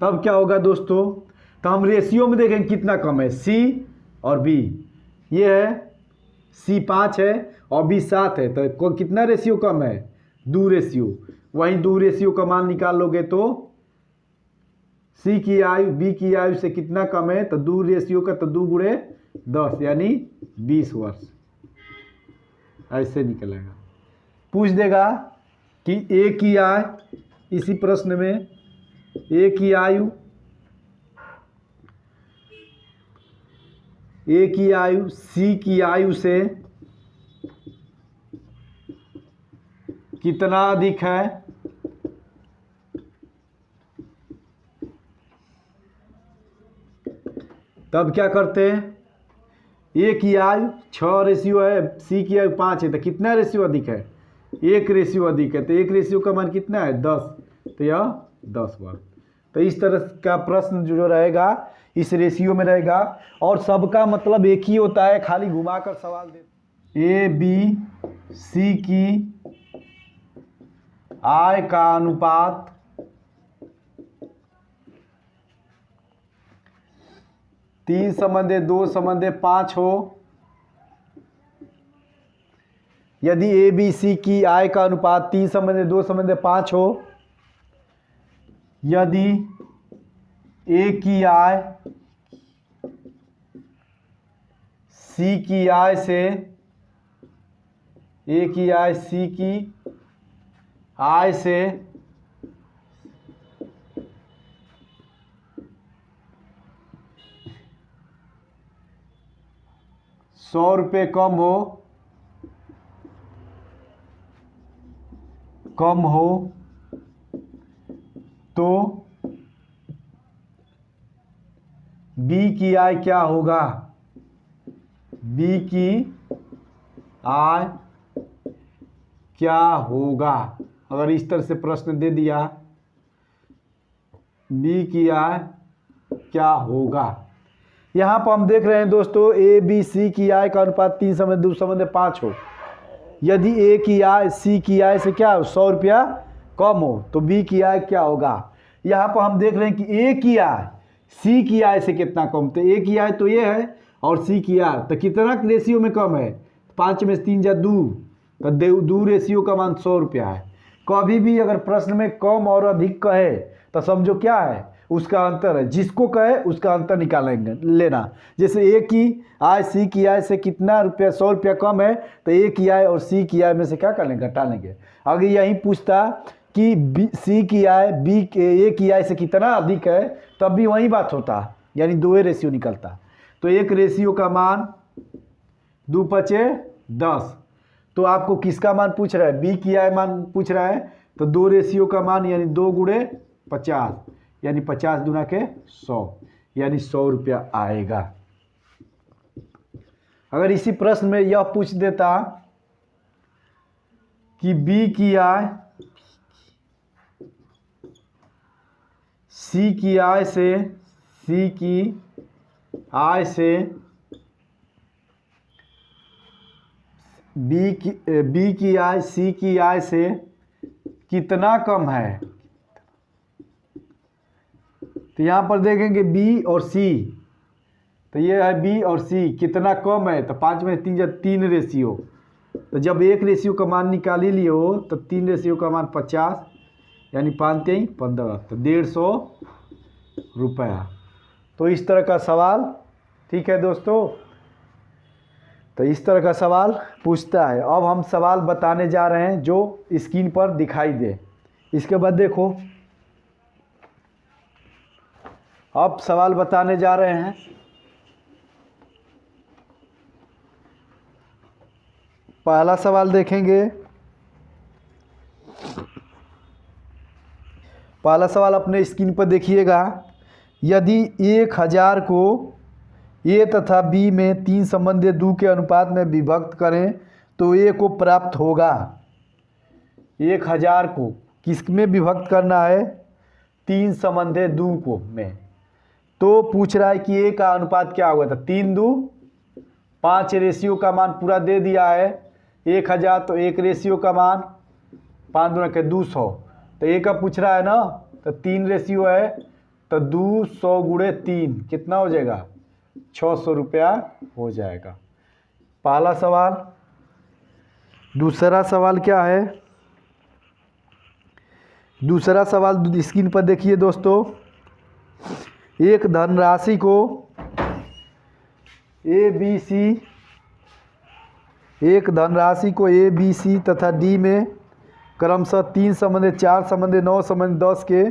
तब क्या होगा दोस्तों, तो हम रेशियो में देखेंगे कितना कम है, सी और बी, ये है सी 5 है और बी 7 है, तो कितना रेशियो कम है, 2 रेशियो। वहीं 2 रेशियो का मान निकाल लोगे तो सी की आयु बी की आयु से कितना कम है, तो 2 रेशियो का, तो 2 गुणे 10 यानी 20 वर्ष, ऐसे निकलेगा। पूछ देगा कि ए की आय, इसी प्रश्न में ए की आयु सी की आयु से कितना अधिक है, तब क्या करते हैं, ए की आयु 6 रेशियो है, सी की आयु 5 है, तो कितना रेशियो अधिक है, 1 रेशियो अधिक है, तो 1 रेशियो का मान कितना है, 10, तो यह 10 वर्ष। तो इस तरह का प्रश्न जो रहेगा इस रेशियो में रहेगा, और सबका मतलब एक ही होता है, खाली घुमाकर सवाल दे। ए बी सी की आय का अनुपात 3:2:5 हो, यदि ए बी सी की आय का अनुपात 3:2:5 हो, यदि ए की आय सी की आय से, ए की आय सी की आय से 100 रुपये कम हो तो बी की आय क्या होगा, बी की आय क्या होगा। अगर इस तरह से प्रश्न दे दिया, बी की आय क्या होगा, यहाँ पर हम देख रहे हैं दोस्तों ए बी सी की आय का अनुपात 3:2:5 हो, यदि ए की आय सी की आय से क्या हो, 100 रुपया कम हो, तो बी की आय क्या होगा। यहाँ पर हम देख रहे हैं कि ए की आय सी की आय से कितना कम, तो ए की आय तो ये है और सी की आय तो कितना रेशियो में कम है, 5 में 3 जा 2, तो 2 रेशियो का मान 100 रुपया है। कभी भी अगर प्रश्न में कम और अधिक कहे तो समझो क्या है, उसका अंतर है, जिसको कहे उसका अंतर निकालेंगे लेना। जैसे ए की आय सी की आय से कितना रुपया, 100 रुपया कम है, तो ए की आय और सी की आय में से क्या कर लेंगे, घटा लेंगे। अगर यही पूछता कि सी की आय बी ए की आय से कितना अधिक है, तब भी वही बात होता, यानी 2 रेशियो निकलता। तो 1 रेशियो का मान 2×5=10, तो आपको किसका मान पूछ रहा है, बी की आय मान पूछ रहा है, तो 2 रेशियो का मान यानी 2×50 यानी 50 दूना के 100 यानी 100 रुपया आएगा। अगर इसी प्रश्न में यह पूछ देता कि बी की आय सी की आय से बी की आय सी की आय से कितना कम है। तो यहाँ पर देखेंगे बी और सी, तो ये है बी और सी कितना कम है, तो 5 में 3 जब 3 रेशियो, तो जब 1 रेशियो का मान निकाल ही लिए हो तो 3 रेशियो का मान 50, यानी 5 3 15, तो 150 रुपया। तो इस तरह का सवाल, ठीक है दोस्तों, तो इस तरह का सवाल पूछता है। अब हम सवाल बताने जा रहे हैं जो स्क्रीन पर दिखाई दे। इसके बाद देखो, अब सवाल बताने जा रहे हैं। पहला सवाल देखेंगे। पहला सवाल अपने स्क्रीन पर देखिएगा। यदि 1000 को ए तथा बी में 3 संबंधित 2 के अनुपात में विभक्त करें तो ए को प्राप्त होगा। 1000 को किस में विभक्त करना है, 3 संबंधित 2 को में। तो पूछ रहा है कि ए का अनुपात क्या होगा, तो 3 2 5 रेशियो का मान पूरा दे दिया है। 1000 तो 1 रेशियो का मान 5 दूना के 200, तो ए का पूछ रहा है ना, तो 3 रेशियो है, तो 200 गुणे 3 कितना हो जाएगा, 600 रुपया हो जाएगा। पहला सवाल। दूसरा सवाल क्या है, दूसरा सवाल स्क्रीन पर देखिए दोस्तों। एक धनराशि को ए बी सी तथा डी में क्रमशः 3 संबंधित 4 संबंधित 9 संबंधित 10 के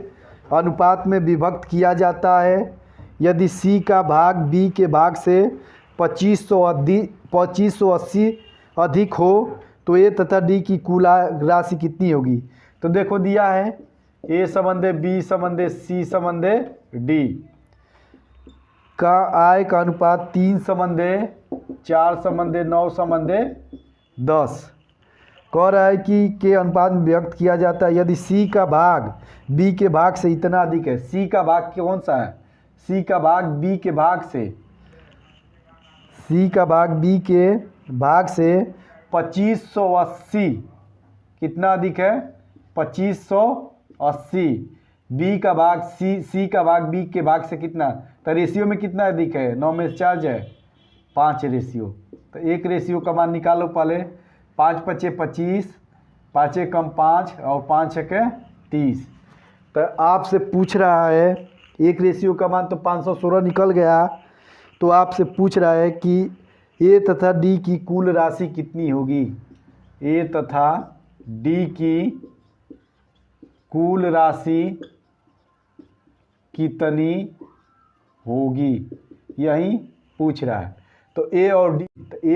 अनुपात में विभक्त किया जाता है। यदि सी का भाग बी के भाग से 2580 अधिक हो तो ए तथा डी की कुल राशि कितनी होगी। तो देखो दिया है ए संबंधे बी संबंधे सी संबंधे डी का आय का अनुपात 3 संबंधे 4 संबंधे 9 संबंधे 10 कह रहा है कि के अनुपात में व्यक्त किया जाता है। यदि सी का भाग बी के भाग से इतना अधिक है, सी का भाग कौन सा है, सी का भाग बी के भाग से, सी का भाग बी के भाग से 2580 कितना अधिक है, 2580। बी का भाग सी का भाग बी के भाग से कितना, तो रेशियो में कितना अधिक है, 9 में से 4 है 5 रेशियो। तो 1 रेशियो का मान निकालो पहले, 5 5 25, 5 कम 5 और 5 के 30। तो आपसे पूछ रहा है 1 रेशियो का मान तो 516 निकल गया। तो आपसे पूछ रहा है कि ए तथा डी की कुल राशि कितनी होगी, ए तथा डी की कुल राशि कितनी होगी, यही पूछ रहा है। तो ए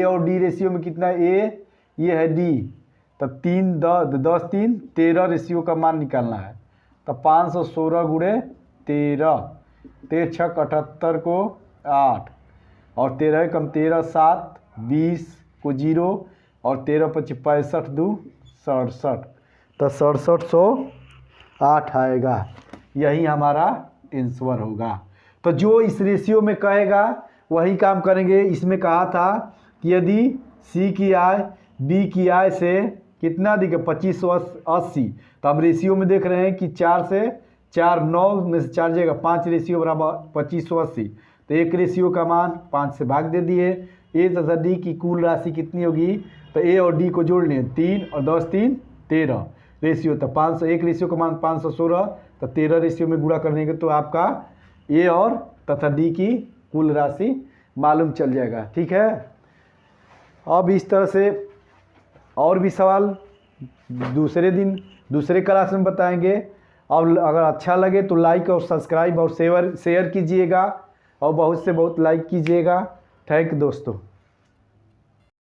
और डी रेशियो में कितना है, ए ये है डी, तब 3 10 3 13 रेशियो का मान निकालना है। तो 516 गुणे 13, 13 6 78 को 8 और 13 कम 13 7 20 को 0 और 13 25 65 2 67, तो 6708 आएगा। यही हमारा आंसर होगा। तो जो इस रेशियो में कहेगा वही काम करेंगे। इसमें कहा था कि यदि सी की आय बी की आय से कितना अधिक है, 2580, तो हम रेशियो में देख रहे हैं कि 4 से 4 9 में से 4 जाएगा, 5 रेशियो बराबर 2580। तो 1 रेशियो का मान 5 से भाग दे दिए। ए तथा डी की कुल राशि कितनी होगी, तो ए और डी को जोड़ लें, 3 और 10 3 13 रेशियो, तो 500 1 रेशियो का मान 516, तो 13 रेशियो में गुणा कर देंगे तो आपका ए और तथा डी की कुल राशि मालूम चल जाएगा। ठीक है। अब इस तरह से और भी सवाल दूसरे दिन दूसरे क्लास में बताएंगे। और अगर अच्छा लगे तो लाइक और सब्सक्राइब और शेयर कीजिएगा और बहुत से बहुत लाइक कीजिएगा। थैंक यू दोस्तों।